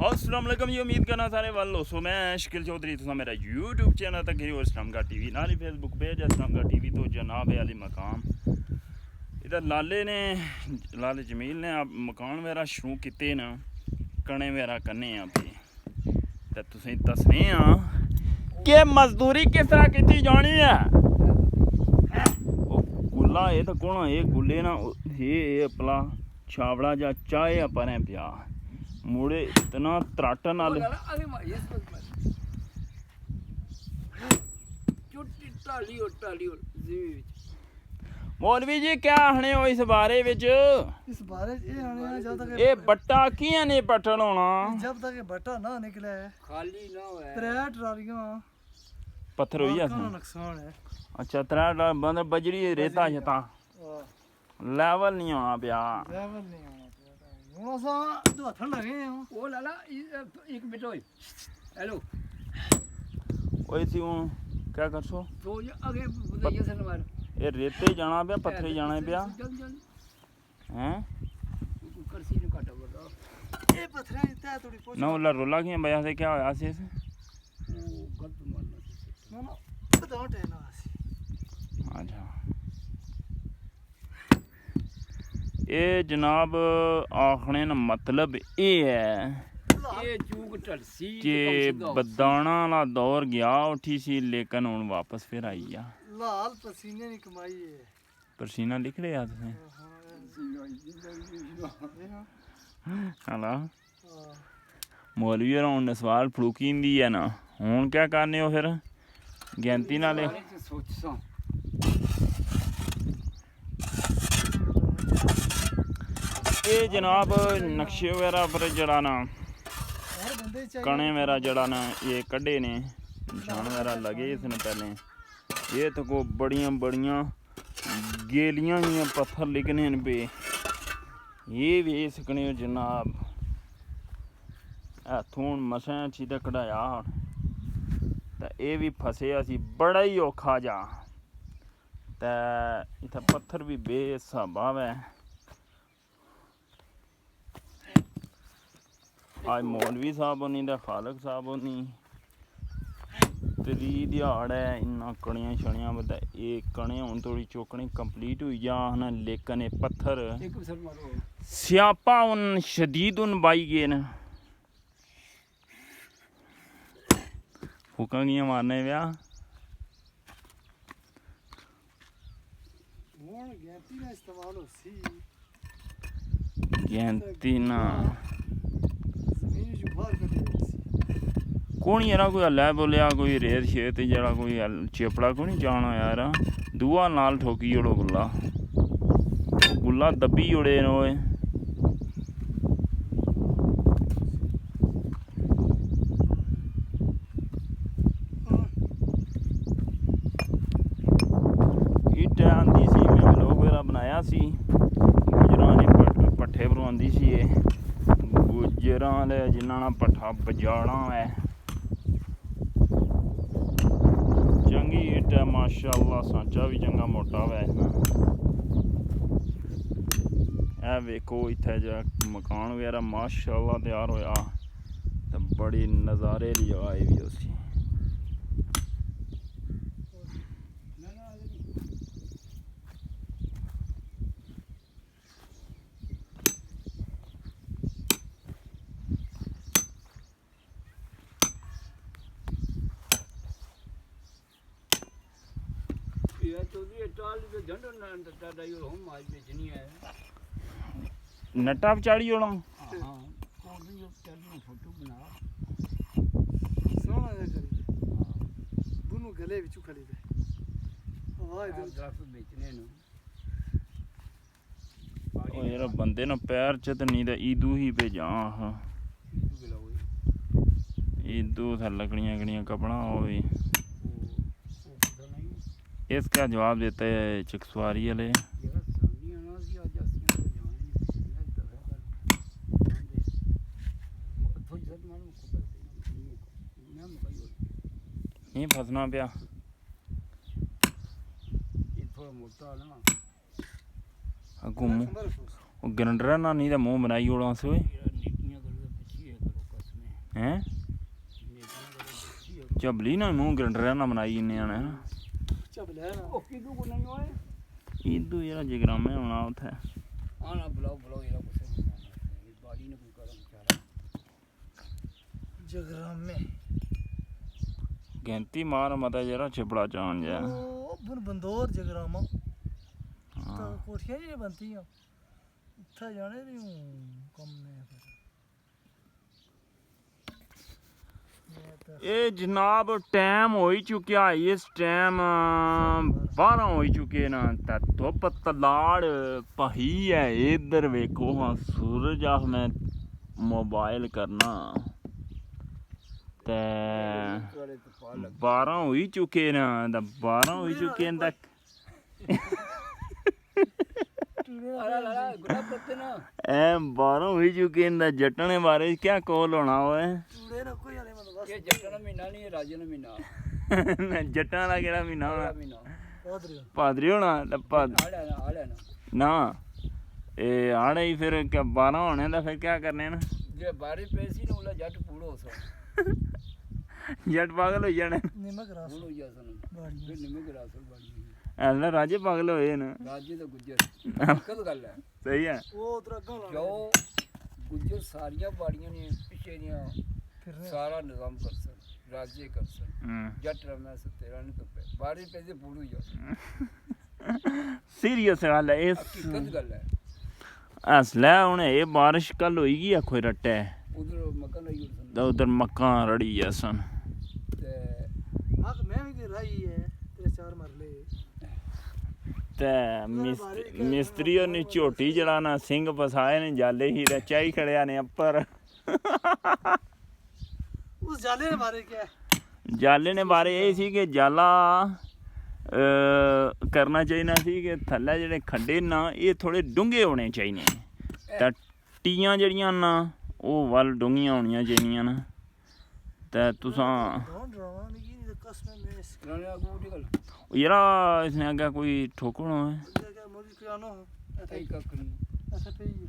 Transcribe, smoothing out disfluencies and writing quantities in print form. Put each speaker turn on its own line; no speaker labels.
अस्सलाम वालेकुम जी। उम्मीद करना सारे वालों सो मैं शकील चौधरी तुसा मेरा यूट्यूब चैनल तक और इस्लामगढ़ टीवी नाली फेसबुक पेज इस्लामगढ़ टीवी तो जनाब अली मकाम इधर लाले जमील ने आप मकान वगैरह शुरू किते ना कने वगैरह करने पे तो तुसें दसने कि मजदूरी किस तरह की जानी है। गुला ये तो कौन ये गुले ना ये अपना छावड़ा जा चाहे पर पिया मुड़े इतना त्राटन वाले मौलवी जी क्या आखने हो इस बारे विच?
इस बारे जब तक
ये बट्टा कियां नहीं पटन होना
जब तक बट्टा ना निकले
खाली ना होए
त्रै ट्रालियां
पत्थर होई
का
असें
नुकसान है।
अच्छा त्रै मतलब बजरी रेता शता लेवल नहीं होना पिया
लेवल नहीं आना ਹੁਣ ਅਸਾਂ ਦੋ ਹੱਥ ਲਗੇ ਆ
ਉਹ ਲਾਲਾ ਇੱਕ ਮਿੰਟ ਓਏ हेलो
ओए सी हूं क्या कर सो
तो ये आगे बताइए सर मार
ये रेते जाना पिया पत्थर जाना पिया
चल चल
हैं
करसी ने काटा बता
ਇਹ ਪੱਥਰਾਂ ਇੱਥੇ ਥੋੜੀ ਪੁੱਛ
ना उला रोला की वजह से क्या होया सी
वो गलत मारना
ਨਾ ਬਤਾਉ ਟੈਨਾ ਸੀ
अच्छा ये जनाब आखने का मतलब ये है
ये चूक टलसी
कि बदाना वाला दौर गया उठी सी लेकिन हुण वापस फिर आई आ
ਲਾਲ ਪਸੀਨੇ ਦੀ ਕਮਾਈ ਹੈ
पसीना लिख लिया तुसें हला मौलवी होर हुण सवाल फड़ूकी दी है ना हुण क्या करने हो फिर गैंती नाल
सोच सो
ये जनाब नक्शे वगैरह पर जड़ा ना
ਹਰ ਬੰਦੇ ਚਾਹੀਏ
कणे मेरा जड़ा ना ये कड्डे ने निशान वगैरह लगे इसने पहले ये तो को बड़ियां बड़ियां गेलियां जियां पत्थर लिखने न पे ये भी सकने हो जनाब हत्थों मसां सीधा कढ़ाया तो ये भी फसे असी बड़ा ही औखा जा ते इत्थे पत्थर भी बेहिसाबा है। आज मौलवी साहब होनी ते खालक साहब होनी त्री दिहाड़ है इन्ना कणियां छणियां बता ये कणे हुण थोड़ी चौकनी कंप्लीट हुई जान लेकिन ये पत्थर
एक सर मारो
स्यापा उन शदीद उन बाई गए न फूकां कियां मारने पिया
ਹੁਣ ਗੈਂਤੀ ਦਾ ਇਸਤੇਮਾਲ ਹੋ ਸੀ
गैंती ना
ਜ਼ਮੀਨ ਜੋ ਬਾਹਰ ਕੱਢੀ ਸੀ
कौन यार कोई हल्लै बोलिया कोई रेत शेत जरा कोई चेपड़ा को नहीं जाना यार दूआ नाल ठोकी ओड़ो गुल्ला दब्बी ओड़े न ओए इट आंदी सी मैं व्लॉग वगैरह बनाया सी गुजरां ने पट्ठे पर आंदी सी ये गुजरां दे जिन्ना ना पट्ठा बजाड़ा है चंगी इट है माशाअल्लाह सांचा भी चंगा मोटा है ए वेखो इत्थे जा मकान वगैरह माशाअल्लाह तैयार होया ते बड़ी नज़ारे दी जगह है भी उसी
ये तो ये टाल जो झंडो ना टाटा यो हम आज बेचनी है
नट्टा चाड़ी होना
हां कौन जो चलनी फोटो बना
ਸੋਹਣਾ ਜਿਹਾ ਕਰੀ ਦੋਨੋਂ ਗਲੇ ਵਿੱਚੋਂ ਖੜੀ ਦੇ ਆਵਾਜ਼ ਦੇ
दरख्त बेचने नु
ओ यार बंदे ना पैर च ते नहीं ते ईदू ही भेजा हां ईदू था लकड़ियां गड़ियां कपड़ा होवे इसका जवाब देते है चकसवारी वाले नहीं फसना पिया अगू ग्रैंडर ना नहीं तो मुँह बनाई ओड़ा से ਹੈ ਚਬਲੀ ਨਾ ਮੂੰਹ ਗਰੰਡਰਿਆ ਨਾ ਬਣਾਈ ਇੰਨੇ ਆਣੇ
ਚਬਲਿਆ ਨਾ
ਉਹ ਕਿਦੋਂ ਕੋ ਨਹੀਂ ਹੋਏ
ਇਦੂ ਯਾਰ ਜਗਰਾਮੇ ਹੋਣਾ ਉੱਥੇ
ਆਣਾ ਬੁਲਾਓ ਇਹਦਾ ਕੁਛ ਨਹੀਂ ਬਾੜੀ ਨੇ ਕੋਈ ਕਰਮ ਚਾਰਾ
ਜਗਰਾਮੇ
ਗਿਣਤੀ ਮਾਰ ਮਤਾ ਜਰਾ ਛਿਪੜਾ ਚਾਣ ਜਾ
ਉਹ ਬੰਦੋਰ ਜਗਰਾਮਾ ਤਾਂ ਕੋਠੀਆਂ ਜੀ ਬੰਦੀਆਂ ਉੱਥੇ ਜਾਣੇ ਨਹੀਂ ਕੰਮ ਨੇ
ਇਹ ਜਨਾਬ ਟਾਈਮ ਹੋ ਹੀ ਚੁੱਕਿਆ ਇਸ ਟਾਈਮ 12 ਹੋ ਚੁੱਕੇ ਨਾ ਤਾਂ ਧੁੱਪ ਤਲਾੜ ਪਹੀ ਹੈ ਇਧਰ ਵੇਖੋ ਹਾਂ ਸੂਰਜ ਆ ਮੈਂ ਮੋਬਾਈਲ ਕਰਨਾ ਤੇ 12 ਹੋ ਹੀ ਚੁੱਕੇ ਨਾ ਤਾਂ 12 ਹੋ ਚੁੱਕੇ ਨੇ ਤੱਕ
ਗੁਲਾਬ ਪੱਤੇ ਨਾ
ਐ 12 ਹੋ ਚੁੱਕੇ ਨੇ ਜੱਟਣੇ ਬਾਰੇ ਕੀ ਕੋਲ ਹੋਣਾ ਓਏ
ਚੂੜੇ ਨਾ ਕੋਈ ਵਾਲੇ ਮਨ ਬਸ
ਇਹ ਜੱਟਾਂ ਦਾ ਮਹੀਨਾ ਨਹੀਂ ਇਹ ਰਾਜੇ ਦਾ ਮਹੀਨਾ
ਜੱਟਾਂ ਦਾ ਕਿਹੜਾ ਮਹੀਨਾ ਹੋਣਾ
ਉਧਰ
ਭਾਦਰੀ ਹੋਣਾ ਤਾਂ
ਆੜਿਆ ਨਾ
ਨਾ ਇਹ ਆੜੇ ਹੀ ਫਿਰ 12 ਹੋਣੇ ਦਾ ਫਿਰ ਕੀ ਕਰਨੇ ਨਾ
ਜੇ ਬਾਰਿਸ਼ ਪੈਸੀ ਨਾ ਉਹਲਾ ਜੱਟ ਪੂੜੋ ਸੋ
ਜੱਟ ਪਾਗਲ ਹੋ ਜਾਣੇ
ਨਿਮਕ ਰਸ
ਪੂੜੋ ਜਾ ਸਨ
ਬਾੜੀ
ਫਿਰ ਨਿਮਕ ਰਾਸਲ ਬਾੜੀ
ਐਨਾ ਰਾਜੇ ਪਾਗਲ ਹੋਏ ਨਾ
ਰਾਜੇ ਦਾ ਗੁੱਜਰ ਕਦ ਗੱਲ ਹੈ
ਸਹੀ ਹੈ
ਉਹ ਉਧਰ ਅੱਗਾ ਲਾ
ਜੋ ਗੁੱਜਰ ਸਾਰੀਆਂ ਬਾੜੀਆਂ ਨੇ ਪਿੱਛੇ ਦੀਆਂ
ਫਿਰਨੇ
ਸਾਰਾ ਨਿਜ਼ਾਮ ਕਰ ਸਨ ਰਾਜੇ ਕਰ ਸਨ ਜੱਟ ਰਮਾ ਸੇ ਤੇਰਾ ਨਹੀਂ ਤੋਂ ਬਾਰਿਸ਼ ਪੈਸੇ ਪੂੜੋ ਜਾ
ਸੀਰੀਅਸ ਗੱਲ ਹੈ ਇਸ
ਹਕੀਕਤ ਗੱਲ ਹੈ
ਅਸਲਾ ਹੁਣ ਇਹ ਬਾਰਿਸ਼ ਕੱਲ ਹੋਈਗੀ ਆ ਕੋਈ ਰੱਟੇ
ਉਧਰ ਮਕਾਨ ਨਹੀਂ ਉੜ
ਤਾਂ ਉਧਰ ਮੱਕਾਂ ਰੜੀ ਆ ਸਨ
ਤੇ
ਆਹ ਮੈਂ ਵੀ ਕਿ ਰਹੀ ਹੈ ਤੇਰੇ ਚਾਰ ਮਰਲੇ
ਤੇ ਮਿਸਤਰੀ ਨੇ ਝੋਟੀ ਜਿਹੜਾ ਨਾ ਸਿੰਘ ਫਸਾਏ ਨੇ ਜਾਲੇ ਹੀ ਰਚਾਈ ਖੜਿਆ ਨੇ ਉੱਪਰ
ਉਸ ਜਾਲੇ ਦੇ ਬਾਰੇ ਕੀ ਹੈ
ਜਾਲੇ ਨੇ ਬਾਰੇ ਇਹ ਸੀ ਕਿ ਜਾਲਾ ਕਰਨਾ ਚਾਹੀਦਾ ਸੀ ਕਿ ਥੱਲੇ ਜਿਹੜੇ ਖੱਡੇ ਨਾ ਇਹ ਥੋੜੇ ਡੂੰਘੇ ਹੋਣੇ ਚਾਹੀਦੇ ਤਾਂ ਟੀਆਂ ਜਿਹੜੀਆਂ ਨਾ ਉਹ ਵੱਲ ਡੂੰਘੀਆਂ ਹੋਣੀਆਂ ਚਾਹੀਦੀਆਂ ਨਾ ਤੇ ਤੁਸਾਂ
ਡੋਂਟ ਡਰਾਵਾ ਨਹੀਂ ਕੀ ਨਹੀਂ ਕਸਮ ਮੈਂ ਇਸ
ਰਾਣੇ ਆਗੂ ਨਿਕਲ
ਯਾਰਾ ਇਸਨੇ ਅੱਗੇ ਕੋਈ ਠੋਕਣਾ ਹੈ
ਜਗ੍ਹਾ ਮੋਦੀ ਕਿਆਨੋ
ਐ ਕੱਖ ਨਹੀਂ
ਐਸਾ ਪਈ